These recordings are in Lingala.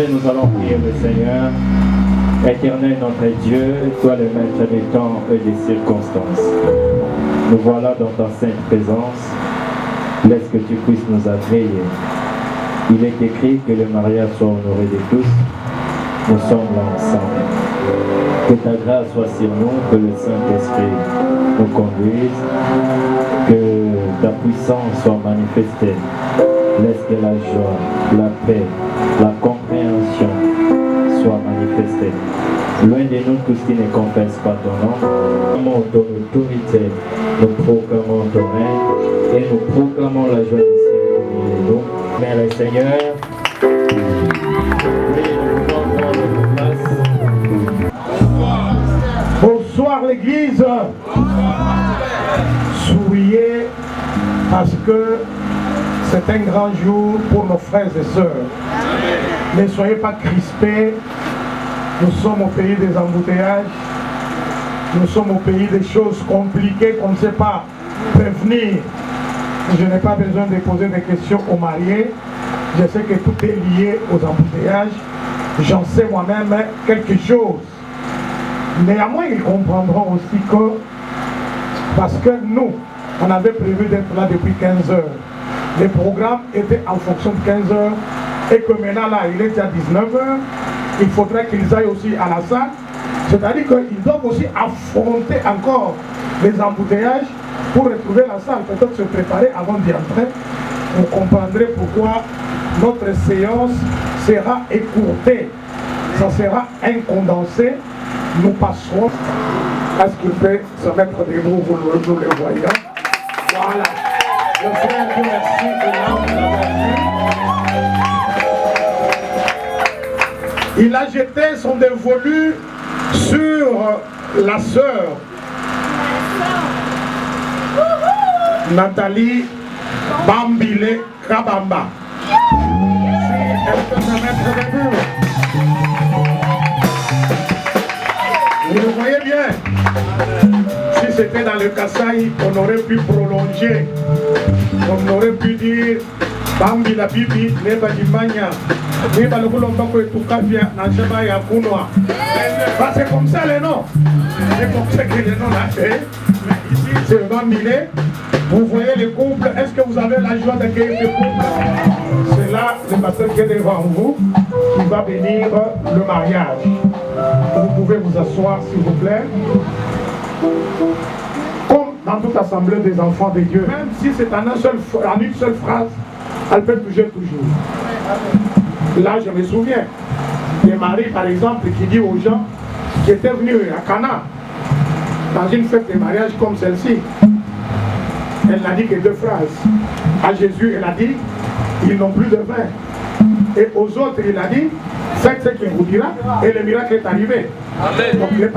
Nous allons prier le Seigneur. Éternel notre Dieu, toi le maître des temps et des circonstances. Nous voilà dans ta sainte présence. Laisse que tu puisses nous agréer. Il est écrit que le mariage soit honoré de tous. Nous sommes là ensemble. Que ta grâce soit sur nous, que le Saint-Esprit nous conduise, que ta puissance soit manifestée. Laisse que la joie, la paix, la compréhension soient manifestées. Loin de nous tous qui ne confessent pas ton nom. Nous proclamons ton autorité, nous proclamons ton règne et nous proclamons la joie du ciel au milieu de nous. Mais le Seigneur, bonsoir l'église. Souriez parce que c'est un grand jour pour nos frères et sœurs. Ne soyez pas crispés. Nous sommes au pays des embouteillages. Nous sommes au pays des choses compliquées qu'on ne sait pas prévenir. Je n'ai pas besoin de poser des questions aux mariés. Je sais que tout est lié aux embouteillages. J'en sais moi-même quelque chose. Néanmoins, ils comprendront aussi que, parce que nous, on avait prévu d'être là depuis 15 heures. Les programmes étaient en fonction de 15 heures et que maintenant là, il est à 19 heures. Il faudrait qu'ils aillent aussi à la salle C'est-à-dire qu'ils doivent aussi affronter encore les embouteillages pour retrouver la salle, peut-être se préparer avant d'y entrer. Vous comprendrez pourquoi notre séance sera écourtée. Ça sera un condensé. Nous passerons. Est-ce qu'il peut se mettre debout, nous le voyons. Voilà. Le frère, Dieu merci, il a jeté son dévolu sur la sœur Nathalie Bambile Kabamba. Vous le voyez bien. Si c'était dans le Kasaï, on aurait pu prolonger. On aurait pu dire Bambila Bibi, Neba Dimania. C'est comme ça les noms. C'est comme ça que les noms là fait. Ici c'est le Bambile. Vous voyez les couples. Est-ce que vous avez la joie d'accueillir ces couples? C'est là le pasteur qui est devant vous qui va bénir le mariage. Vous pouvez vous asseoir s'il vous plaît. Comme dans toute assemblée des enfants de Dieu, même si c'est en une seule phrase, elle peut toucher toujours. Là, je me souviens des maris, par exemple, qui dit aux gens qui étaient venus à Cana, dans une fête de mariage comme celle-ci, elle n'a dit que 2 phrases. À Jésus, elle a dit, ils n'ont plus de vin. Et aux autres, il a dit, faites ce qu'il vous dira, et le miracle est arrivé. Amen. Donc, les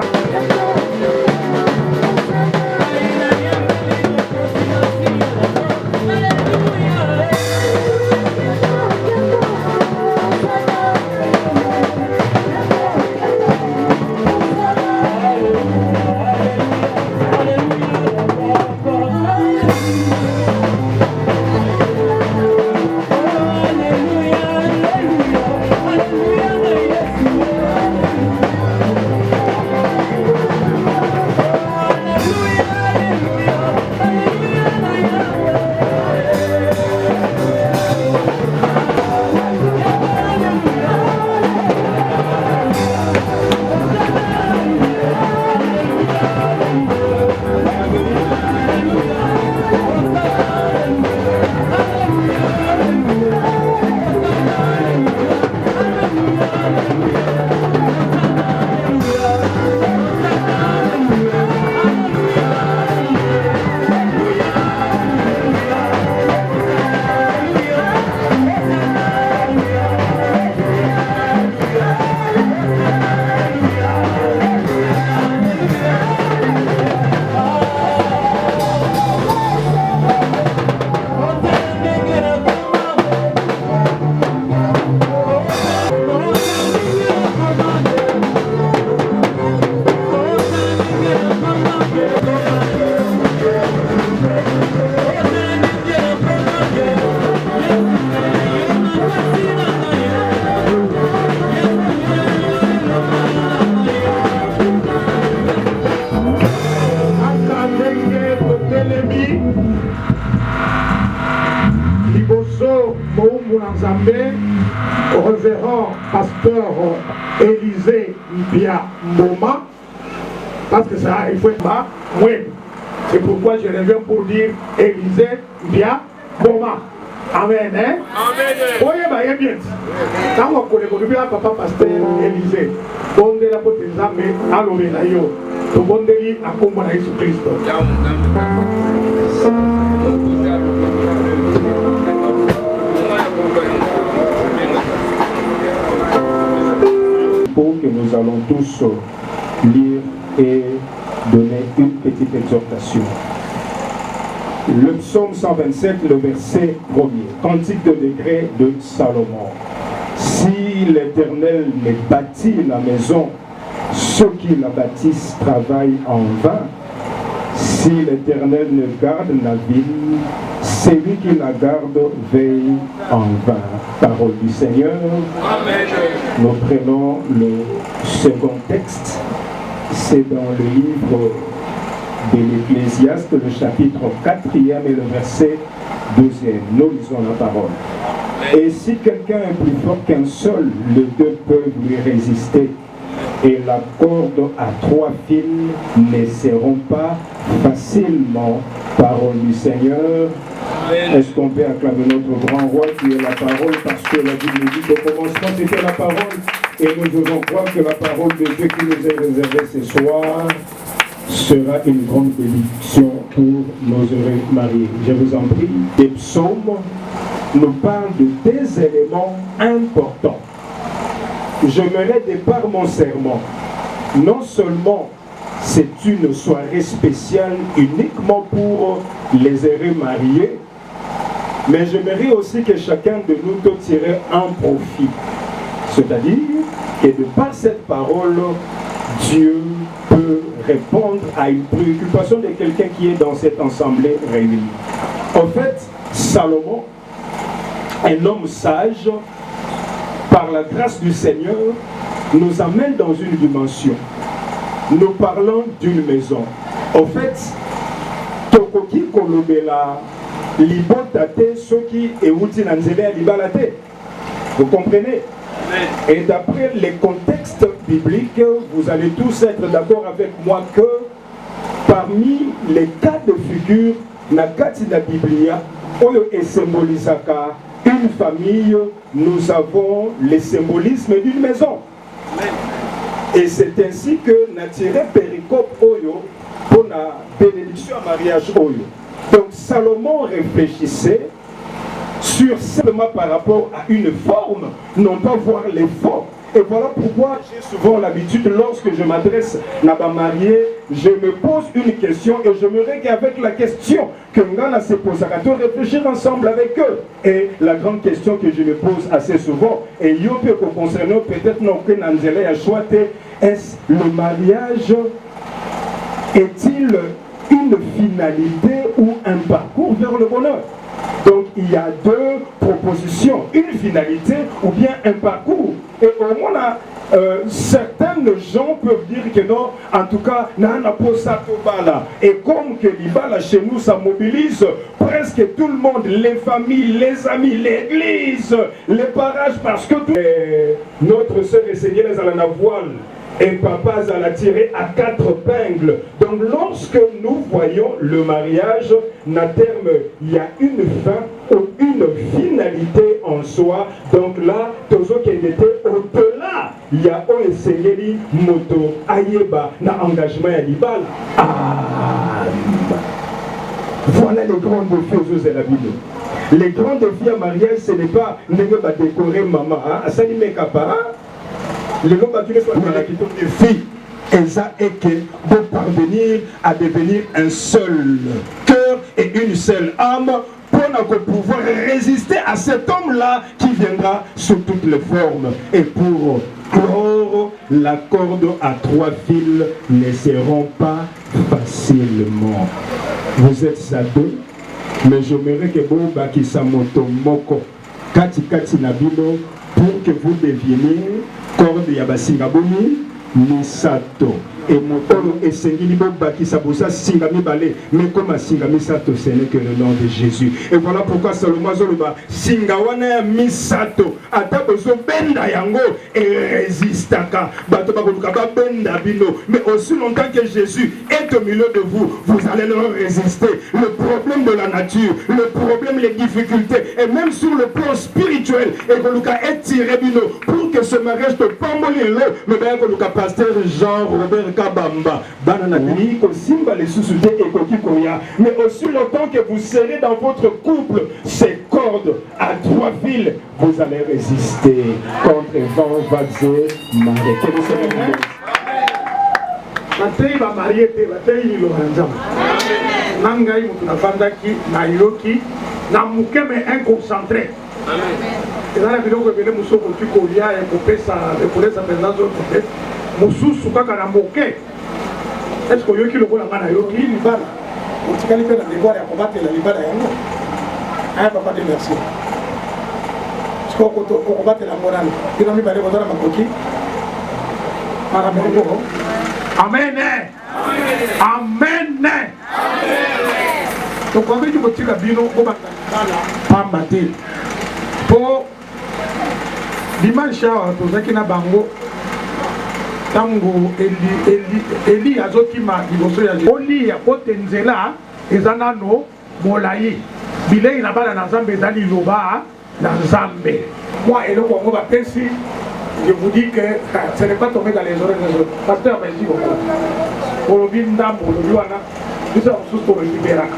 révérend pasteur Élisée Mbia Mboma, parce que ça, il faut être bas, oui. C'est pourquoi je reviens pour dire Élisée Mbia Mboma. Amen. Hein? Amen. Oui, bah, bien. Quand on connaît papa pasteur Élisée, on est là pour tes amis, allô, Ménayo. Tout le monde est à combattre Jésus-Christ. Que nous allons tous lire et donner une petite exhortation. Le psaume 127, le verset 1er, cantique de décret de Salomon. Si l'Éternel ne bâtit la maison, ceux qui la bâtissent travaillent en vain. Si l'Éternel ne garde la ville, celui qui la garde veille en vain. Parole du Seigneur. Amen. Nous prenons le second texte. C'est dans le livre de l'Ecclésiaste, le chapitre 4e et le verset 2e. Nous lisons la parole. Et si quelqu'un est plus fort qu'un seul, les deux peuvent lui résister. et la corde à 3 fils ne seront pas facilement. Parole du Seigneur. Est-ce qu'on peut acclamer notre grand roi qui est la parole, parce que la Bible dit qu'au commencement c'était la parole, et nous devons croire que la parole de Dieu qui nous est réservée ce soir sera une grande bénédiction pour nos heureux mariés. Je vous en prie. Les psaumes nous parlent de 2 éléments importants. J'aimerais de par mon serment, non seulement c'est une soirée spéciale uniquement pour les heureux mariés, mais j'aimerais aussi que chacun de nous peut tirer un profit. C'est-à-dire que de par cette parole, Dieu peut répondre à une préoccupation de quelqu'un qui est dans cette assemblée réunie. En fait, Salomon, un homme sage, par la grâce du Seigneur, nous amène dans une dimension. Nous parlons d'une maison. En fait, Tokoki Kolobela, Libotate, Soki et Outi Nanzele Libalate. Vous comprenez? Et d'après les contextes bibliques, vous allez tous être d'accord avec moi que parmi les cas de figure, na kati na Biblia, oyo et symbolisaka une famille, nous avons le symbolisme d'une maison. Et c'est ainsi que Natiré Péricope Oyo pour la bénédiction à mariage Oyo. Donc Salomon réfléchissait sur seulement par rapport à une forme, non pas voir les formes. Et voilà pourquoi j'ai souvent l'habitude, lorsque je m'adresse à ma mariée, je me pose une question et je me règle avec la question que Ngana se pose à réfléchir ensemble avec eux. Et la grande question que je me pose assez souvent, et yo peut concerner peut-être non que Nanzele a choisi, est-ce le mariage est-il une finalité ou un parcours vers le bonheur? Donc il y a 2 propositions, une finalité ou bien un parcours. Et au moins, certains gens peuvent dire que non, en tout cas, et comme que l'Ibala chez nous, ça mobilise presque tout le monde, les familles, les amis, l'église, les parages, parce que notre sœur et Seigneur à la voile. Et papa l'a tiré à 4 épingles. Donc lorsque nous voyons le mariage, à terme, il y a une fin ou une finalité en soi. Donc là, Tozo qui était au-delà, il y a un Seigneur moto ayeba na engagement à l'ibal. Voilà les grands défis de la Bible. Les grands défis à mariage, ce n'est pas ne pas décorer maman, ça n'y met qu'à part. Le nom de Dieu soit la question des filles, Eza et que pour parvenir à devenir un seul cœur et une seule âme pour pouvoir résister à cet homme-là qui viendra sous toutes les formes. Et pour clore, la corde à 3 fils ne seront pas facilement. Vous êtes à 2, mais j'aimerais que vous bakisa moto moko kati kati nabino pour que vous deveniez corde ya basingaboni misato et motoro et sengili bobaki sabosa singami balé mais comme singami sato ce n'est que le nom de Jésus. Et voilà pourquoi Salomon zoloba singawana ya misato ata bozo benda yango et résistaka bato bakoluka ba benda bino, mais aussi longtemps que Jésus est au milieu de vous, vous allez leur résister. Le problème de la nature, le problème, les difficultés, et même sur le plan spirituel, et koluka est tiré bino pour que ce mariage te pamboli le, mais bien koluka pasteur Jean Robert Kabamba, bananabili ko simba les sous-soutés et koki koya, mais aussi longtemps que vous serez dans votre couple, ces cordes à 3 fils, vous allez résister contre vent, vagues et marées. Que le Seigneur vous bénisse. Matei va marier te batei ni loranzam. Nangai mutuna bandaki na yoki na mukeme inconcentré. Amen. Et là la vidéo que vient musoko tu kolia et kopesa et kolesa pendant autre mususu kaka na moke. Est-ce que yoki lokola ngana yoki libala. Otikali pe na devoir ya combattre la libala yango. Ah papa de merci. Est-ce que on combattre la morale. Kino mi bale bozala makoki. Para mboko. Amen. Amen. Amen. Donc on va dire que tu as bien au pas matin. Pour dimanche, tu as qui na bango tango Eli azokima liboso ya Oli kote nzela ezanano molai bilei na bana na Nzambe ezali loba na Nzambe. Moi eloko yango bapesi, je vous dis que ce n'est pas tombé dans les oreilles des autres. Pasteur merci beaucoup. Olobi ndambo olobi wana bisa mosusu tolibéraka.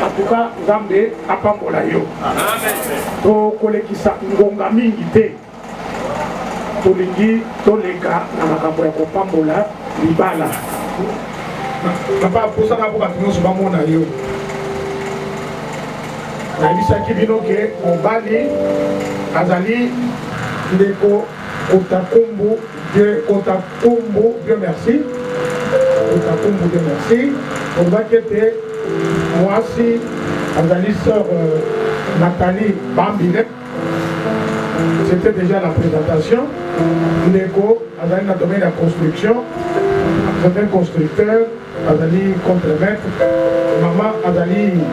En tout cas Nzambe apambola yo. Amen. Tokolekisa ngonga mingi te. Tolingi toleka na makambo ya kopambola libala. Papa posaka po bato nyonso bamona yo. Nayebisaki bino ke mobali azali ndeko Otakumbu, Dieu merci. Otakumbu, Dieu merci. On va quitter moi aussi, Azali sœur Nathalie Bambile. C'était déjà la présentation. Ndeko Azali dans le domaine de la construction. Certains constructeurs, Azali contre-maître. Maman Azali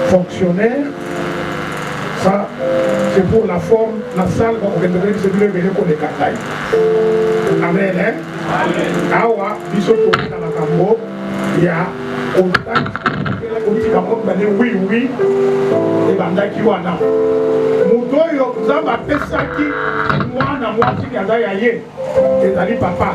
fonctionnaire. Ça, c'est pour la forme, la salle, on va donner ce bleu venir qu'on est cacaille. Amen, hein? Awa, biso tourné dans la cambo, il y a autant oui, oui, et banda qui wana. Moutoyo, Zamba Pesaki, moi, qui a d'ailleurs, et Ali papa,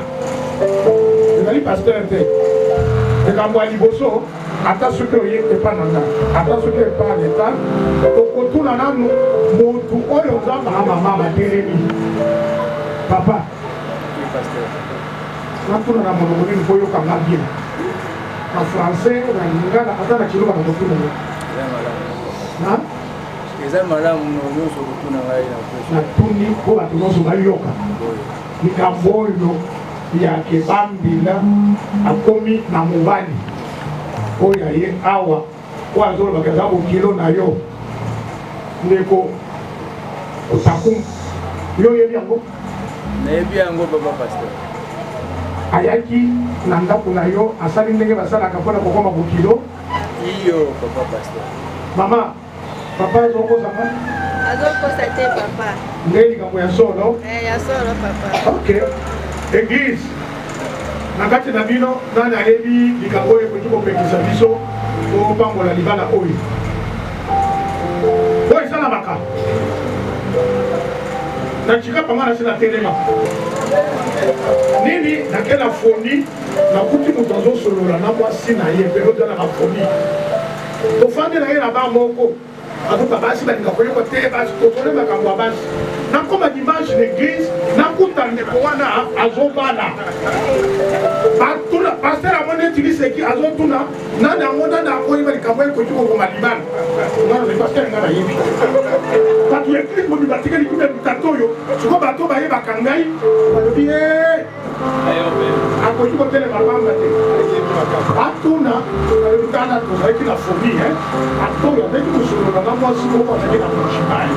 et Ali pasteur, et Gambo Aliboso. Attends ce que n'est pas nana, attends ce que n'est pas l'état. Donc tout nana mon tout oyo zamba maman ma télémi. Papa. Na tout nana mon moni foyo comme la bien. En français, na lingala attends na kilo ba tout nana. Na? Eza malamu no so tout nana ina. Na tuni ko ba tout no so ba yoka. Ni kamboyo ya kebambila akomi na mubali. Oya ye awa kwa zolo bakazabu kilo na yo ndeko Otakum yo yebi yango na yebi yango papa pasteur ayaki na ndaku na yo asali ndenge basala kapona kokoma ku kilo iyo papa pasteur mama papa zoko zama azoko sate papa ndeli kambo ya solo ya solo papa okay église nakati na bino nani ayebi likambo oyo ekoki kopekisa biso kopambola libala oyo oyo esalamaka na chika panga na se na telema nini nakela foni nakuti moto azosolola na mwasi na ye mpe ozala na foni tofandi na ye na ba moko akoka basi balinga koyeba te basi totole makambo ya basi nakoma dimanche l'église nakuta ndeko wana azobala batuna pasteur amoni etiliseki azotuna nani yango nani akoyeba likambo ekoki kokoma libala nano ne pasteur nga nayebi bato ya eglise mobi batikeli kuta bitato oyo siko bato bayebaka ngai balobi akoki kotelema pamba te batuna balobi tala tozalaki na fomi atoyo abeki kosolola na mwasi moko azalaki na moshimai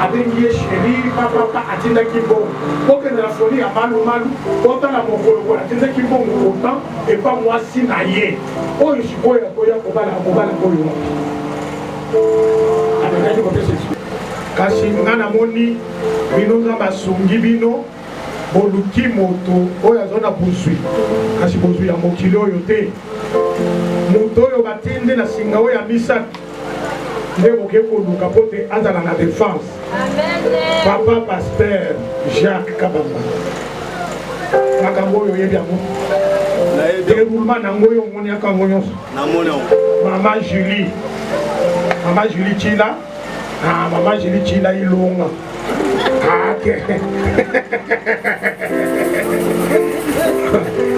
abengi ye sheri papa atindaki mbongo okendela foni ya malumalu otala mokolo atindaki mbongo otan epa mwasi na ye oyo sikoyo akoya kobala oyo abengaki kopesa kasi nga namoni bino Nzambe asungi bino boluki moto oyo aza na bozwi kasi bozwi ya mokili oyo te moto oyo batindi na singa oyo ya misato nde boke koluka po te azala na défense. Papa pasteur Jacques Kabamba makambo oyo oyebi yango déroulement nango oyo omoni yaka yango nyonso mama Julie Chila mama Julie Chila ilonga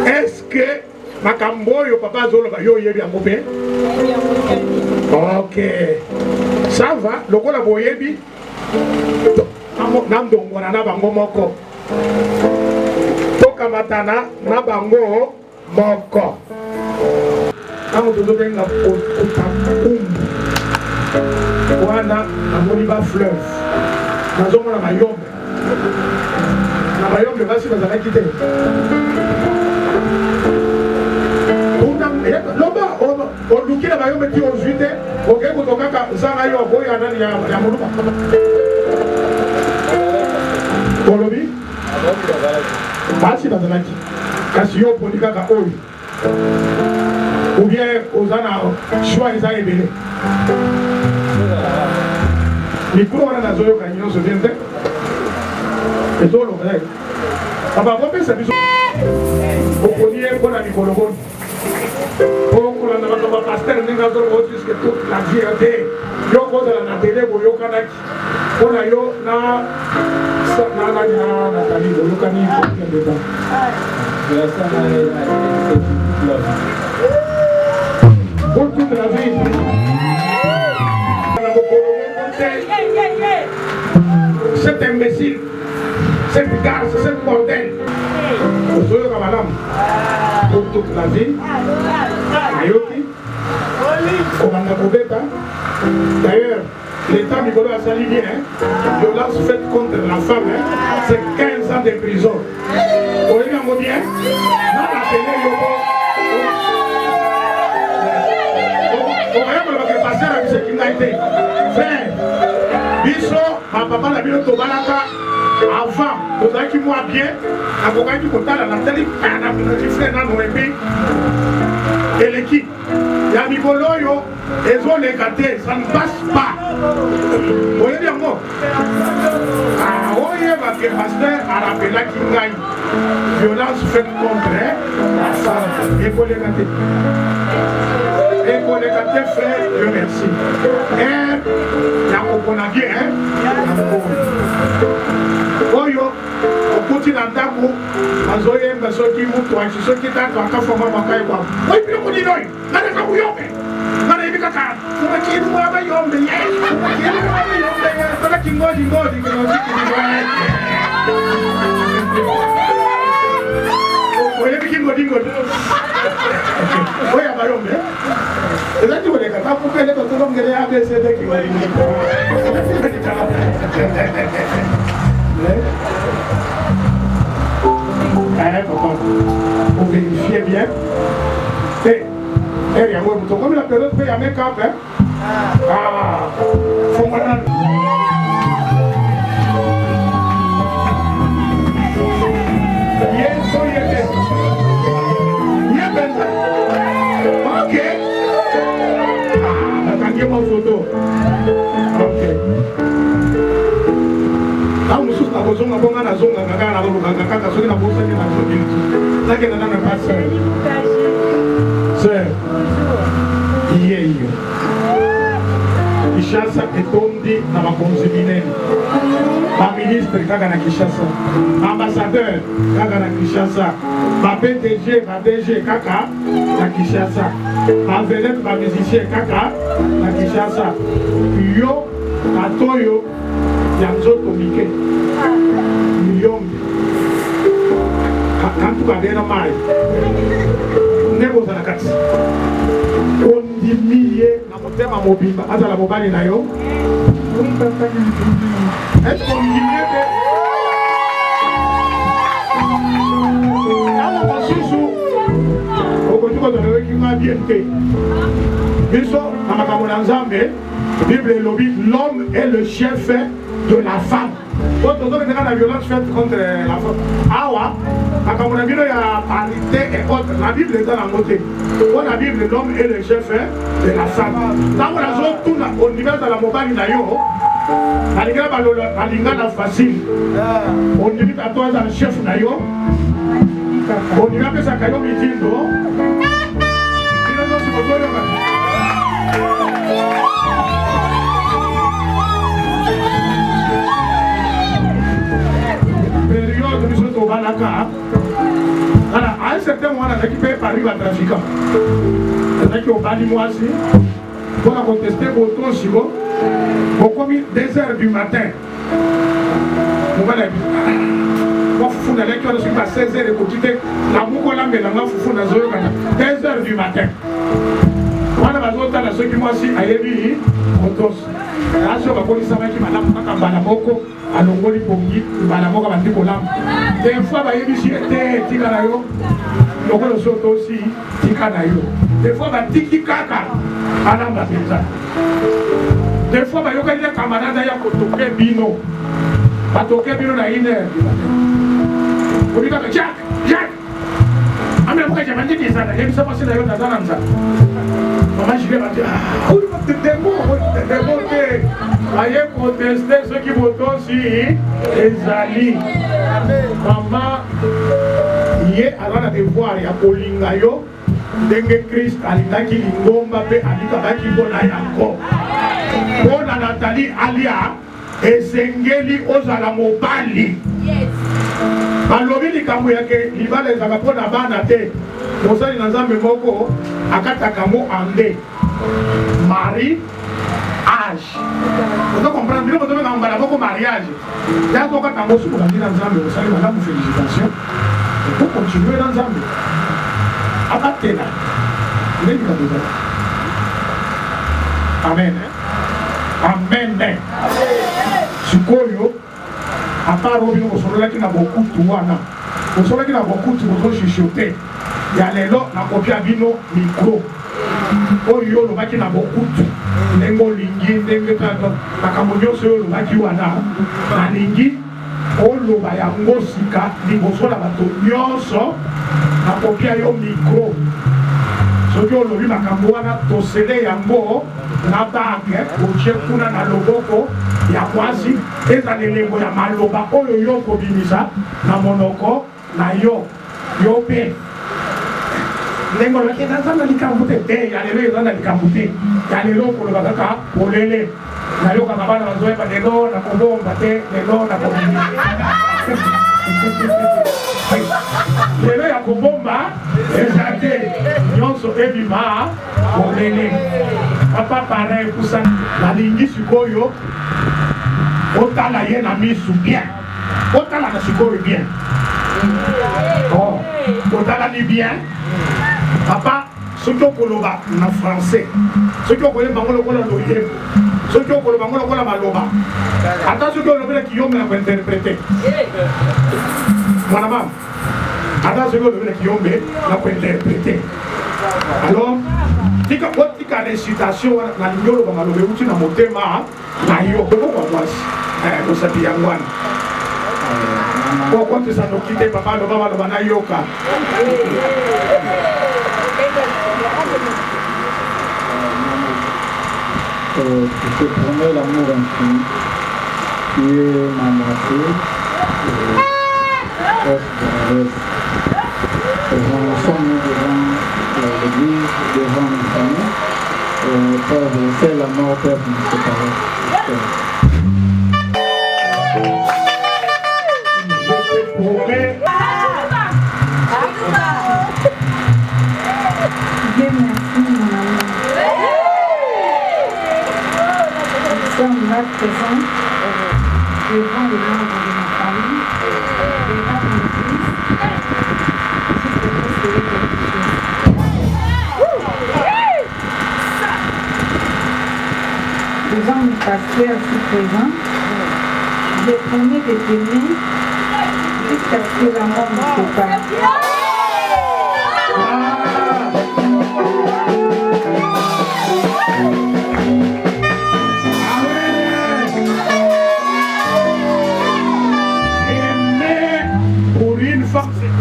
est-ce que makambo oyo papa azoloba yo oyebi yango mpe ok ça va lokola boyebi nandongwana na bango moko tokamatana na bango moko ntango tozobenga Otakumbu wana namoni ba fleuve nazomona mayombe na mayombe basi bazalaki te loba oluki na mayombe ti ozwi te okei kotokaka zanga yo okoya nani ya moluba olobi basi bazalaki kasi yo oponi kaka oyo ou bien oza na choix eza ebele mikolo wana nazoyoka nyonso bien te ezoloba papa kopesa biso oponi ye mpona mikolo boni okolanda bato bapaster ndenge azoloba puisque toute la vie te yo kozala na tele boyokanaki mpona yo na Nathalie boyokani combien de temps pour toute la vie cet imbécile cette garce, cette bordel ozoyoka malamu pour toute la vie ayoki komanda kobeta d'ailleurs l'état Mikolo a sali bien violence faite contre la femme c'est 15 ans de prison oyebi yango bien na batele yoko oyekolobaka paster na biso ekingai te frère biso bapapa na bino tobalaka avant tozalaki mwa bien akokaki kotala na teli frère nano epi eleki ya mikolo oyo ezoleka te ça ne passe pas oyebi yango oyebake paster arapelaki ngai violence faite contre la femme ekoleka te ekoleka te frère Dieu merci nakopona bien oyo okuti na ndako azoyemba soki mutu aki soki tatu akafoma makai kwa oyi biloko nini oyo naleka kuyombe ngana yebi kaka umakini mwaba yombe tolaki ngodi oyebi kingodi oyo abayombe ezaki koleka tapukele totolongele abcd kingodi papa, pour vérifier bien. Et il y a un bouton. Comme la période peut y avoir un cap, hein? Ah, faut maintenant. Ok. Ah, attendez ma photo. Ok. Là, nous sommes à Bozonga, bon, à Zonga, à Kaka, soki na bosa ke na soki. Ça que na pas sœur. Sœur. Iyo. Kishasa etondi na makonzi minene. Ba ministre kaka na Kishasa. Ambassadeur kaka na Kishasa. Ba PDG, ba DG kaka na Kishasa. Ba vedette, ba musicien kaka na Kishasa. Yo atoyo ya nzoto mike. Miliyombe. Kantu kadena mai. Nebo za nakati. Ondimiye na motema mobimba. Aza la mobali na yo. Oui, papa na. Est-ce qu'on ondimiye te? Ala basusu. Okotuko donewe kinga biente. Biso na makambo na Nzambe. Bible elobi l'homme est le chef de la femme. Donc, on a la violence faite contre la femme. Awa, quand on a vu la parité et autres, la Bible est dans la montée. Pour la Bible, l'homme est le chef de la femme. Quand on a tout au niveau de la mobile, la facile. On dit à toi, le chef nayo. On dit que ça caillou mitindo. Alors, à un certain moment, on a récupéré Paris à trafiquant. On a qui au bali moi aussi. On a contesté pour ton chico. Au commis 2h du matin. On va la vie. Moi, Foufou n'a l'école sur ma 16h et pour quitter la Moukola, mais la main Foufou n'a zoé 2h du matin. On a besoin de ceux qui moi aussi à Yébi, on tous. Là, sur la police, ça va qui m'a Balamoko, à Longoli Pongi, Balamoko, à Nicolam. Des fois, il y a des gens qui ont le soto aussi, des fois, il y a des kaka, à la maison. Des fois, il y a des camarades qui ont toqué Bino. Pas toqué Bino, il y a une heure. On dit Jacques, Jacques. Ah mais pourquoi j'ai pas dit ça? Il s'est passé d'ailleurs dans un ça. Maman Julie m'a dit, ah, oui, des mots, voyez protester ceux qui votent aussi, Ezali. Maman, hier, alors la devoir, il y a Polingayo, Dengue Christ, Alidaki Lingomba, Alikabaki Bona Yanko. Bona Nathalie Alia, et Zengeli Ozala Mobali. Balobi likambo yake libala ezaka mpona bana te mosali na nzambe moko akataka mo ande mari age ozo comprendre bino bozobenga mbala moko mariage yako okata ngo suku bandi na nzambe osali malamu félicitation epo continue na nzambe abatela ndenge kabeza amen amen sikoyo apart obino bosololaki na bokutu wana bosololaki na bokutu bozochuchote ya lelo nakopia bino mikro oyo olobaki na bokutu ndenge olingi ndenge makambo nyonso oyo olobaki wana nalingi oloba yango sika liboso na bato nyonso nakopia yo mikro soki olobi makambo wana tosele yango na bage otie kuna na loboko ya mwasi ezala elembo ya maloba oyo yo kobimisa na monoko na yo yo mpe ndenge olobaki naza na likambo te te ya lelo eza na likambo te ya lelo koloba kaka polele nayokaka bana bazoyeba lelo nakobomba te lelo nakobimisa lelo ya kobomba eza te nyonso ebima polele papa pareil kusa nalingi sikoyo otala ye na misu bien otala na sikoyo bien otala ni bien papa soki okoloba na français soki okoyeba ngo lokola loyebo soki okoloba ngo lokola maloba ata soki olobelaki yombe na kointerprete mwana mama ata soki olobelaki yombe na kointerprete alors tika récitation na lingi oloba maloba euti na motema na yo okokwa mwasi kosapi yango wana kokontesa noki te papa aloba maloba na yoka Je te promets l'amour infini qui est ma moitié ensemble devant l'église, devant mes familles, Père, c'est la mort, Père, de nous séparer. Je te promets. Dieu merci, mon amour. Nous sommes là présents devant les membres de ma famille, devant l'église. Je peux essayer quelque chose. Devant mes pasteurs ici présents, je promets de t'aimer jusqu'à ce que la mort nous sépare.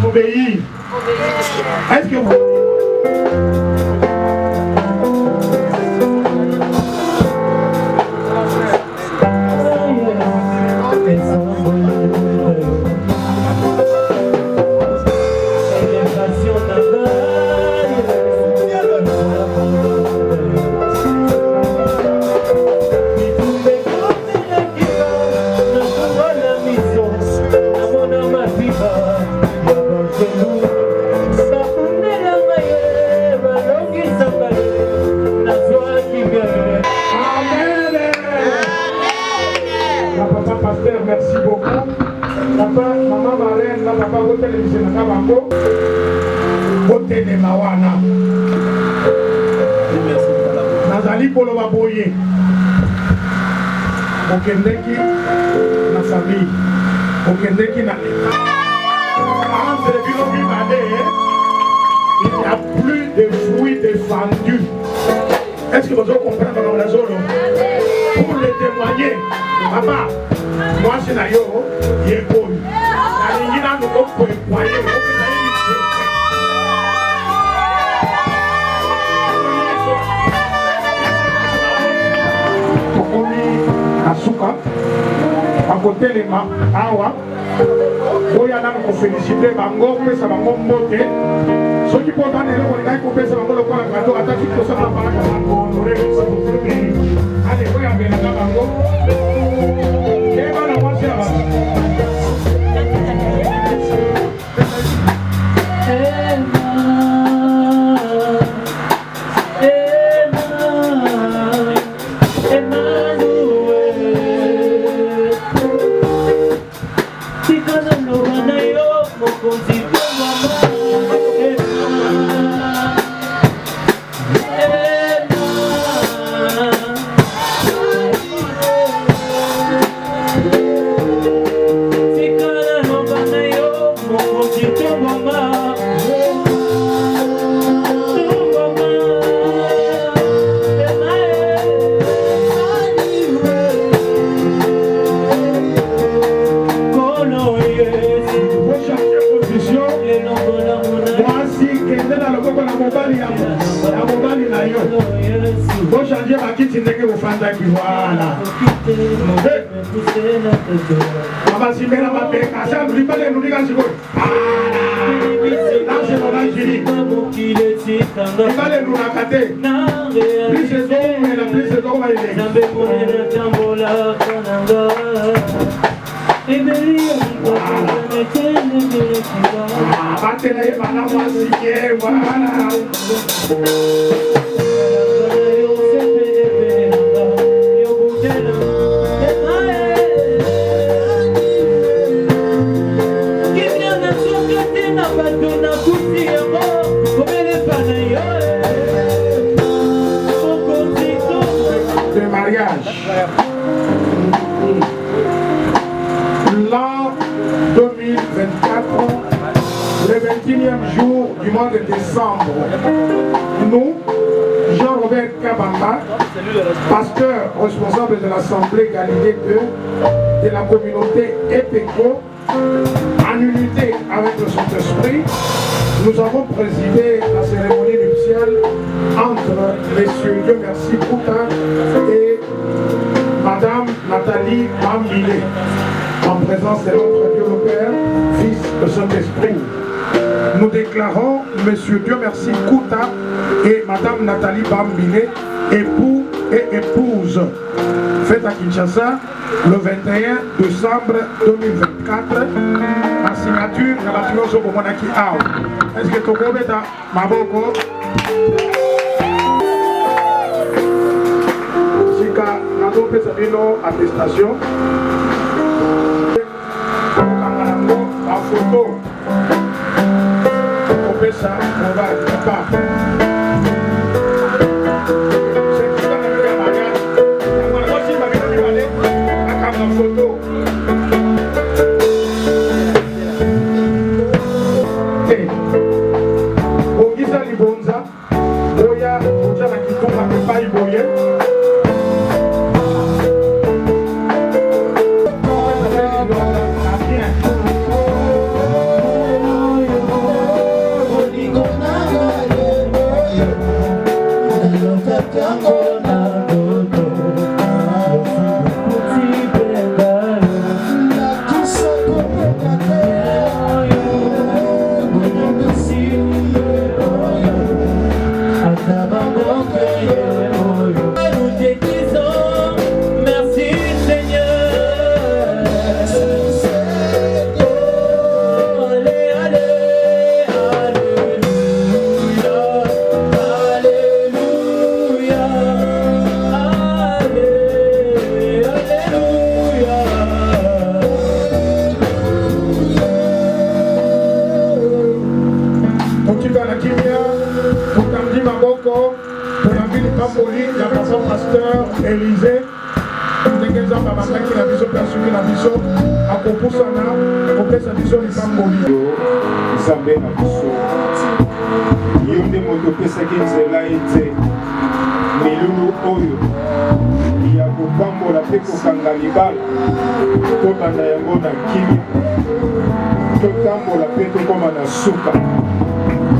Obéir. Est-ce que vous... Merci beaucoup. Papa, maman, ma reine, papa, vous télévisez na kabako. Côté de Mawana. Nazali koloba boye. Okendeki na famille. Okendeki na l'état. Entre bino bimade, il n'y a plus de fruits défendus. Est-ce que vous comprenez dans la zone? Pour le témoigner, papa. mwasi na yo yekomi nalingi nanu okwekwye tokomi na suka akotelema awa oya nanu kofélicite bango kopesa bango mbote soki mpotana eloko lingai kopesa bango lokola gato ataki kosala balaka bango honore ale oyo abelanga bango ebana mwasi ya bango voilà. Abasimela mapeka, acha libale nunika siko. Là c'est mon Algérie. Libale nunakate. Plus c'est bon, mais la plus c'est bon, va y aller. Batela ye bana mwasikie, voilà. De mariage. L'an 2024, le 21e jour du mois de décembre, nous, Jean-Robert Kabamba, pasteur responsable de l'Assemblée Galilée de la communauté EPECO, en unité avec le Saint-Esprit, nous avons présidé la cérémonie nuptiale entre messieurs Dieu merci Kouta et madame Nathalie Bambile, en présence de notre Dieu le Père, Fils de Saint-Esprit. Nous déclarons monsieur Dieu merci Kouta et madame Nathalie Bambile, époux et épouse. Fête à Kinshasa le 21 décembre 2024. La signature de la Tinoso Bomonaki Ao. Est-ce que tu peux mettre Maboko? Sika Nado Pesabino attestation. En photo. On fait ça, on va pas. Photo. Ongisa libonza, oya, oja na kitunga kepa iboye. Pasteur Élysée, ndenge nzambe abandaki na biso mpe asuki na biso akopusana kopesa biso lipamboli nzambe na biso yo nde moto opesaki nzela ete milulu oyo ya kopambola mpe kokanga libala tobanda yango na kimia totambola mpe tokoma na suka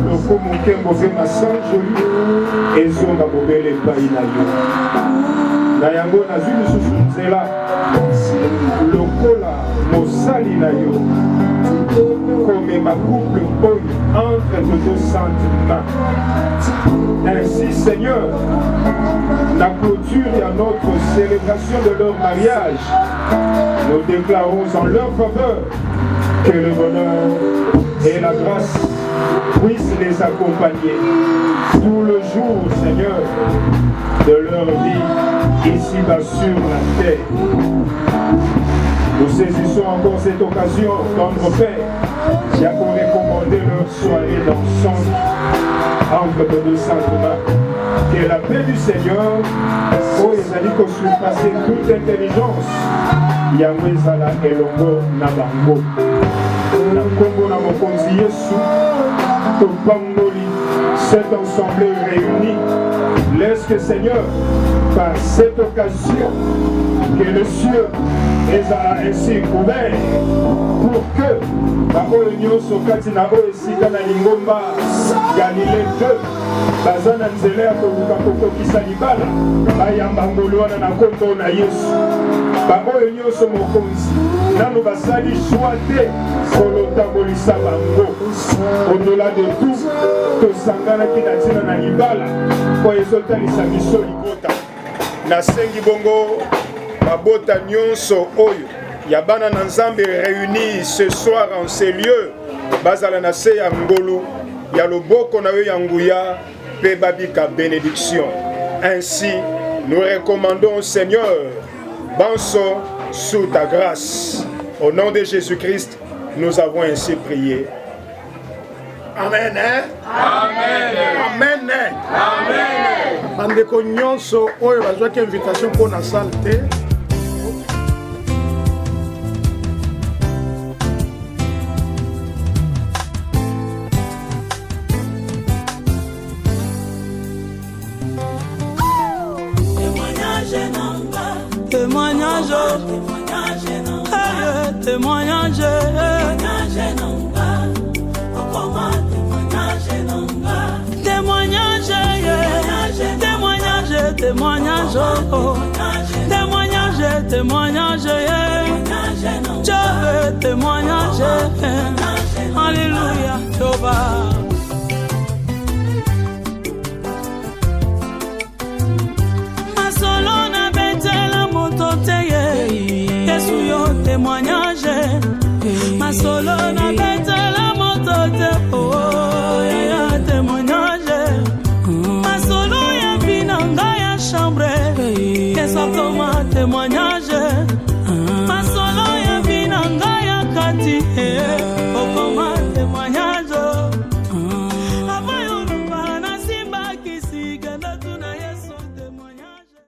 loko mokembo mpe masanjoli ezonga bobele epai na yo na yango nazwi lisusu nzela lokola mosali na yo komema couple oyo entre de deux saintes mains. Ainsi, Seigneur, la clôture de notre célébration de leur mariage, nous déclarons en leur faveur que le bonheur et la grâce puissent les accompagner tout le jour, Seigneur, de leur vie ici-bas sur la terre. Nous saisissons encore cette occasion, tendre Père, qui a recommandé leur soirée d'ensemble entre de deux saintes mains. Que la paix du Seigneur, oh, les amis, qu'on surpasser toute intelligence, Yahweh Zala Elongo Nabango. Na Congo na Mokonzi Yesu, Topangoli, cette assemblée réunie, laisse que Seigneur, par cette occasion, que le ciel est ainsi couvert pour que la réunion sur Katina Oesika na Lingomba Galilée 2 bazana nzela ya koluka kokokisa libala bayambangolo wana na kombo na Yesu baoyo nyonso mokonzi nano basali choix te kolotambolisa bango au-delà de tout tosanganaki na ntina na libala po ezotalisa biso libota nasengi bongo babota nyonso oyo ya bana na Nzambe réunis ce soir en ces lieux bazala na se ya ngolu ya loboko na yo ya nguya pe babika bénédiction. Ainsi nous recommandons au Seigneur Banso sous ta grâce. Au nom de Jésus-Christ, nous avons ainsi prié. Amen. Amen. Amen. Amen. Bandeko nyonso oyo bazwaki invitation pour na salle te. Témoignage, témoignage, témoignage, alléluia, Jéhovah. Témoignage, ma solo na bête la moto te oh ya témoignage, ma solo ya binanga ya chambre, que soit comme témoignage, ma solo ya binanga ya kati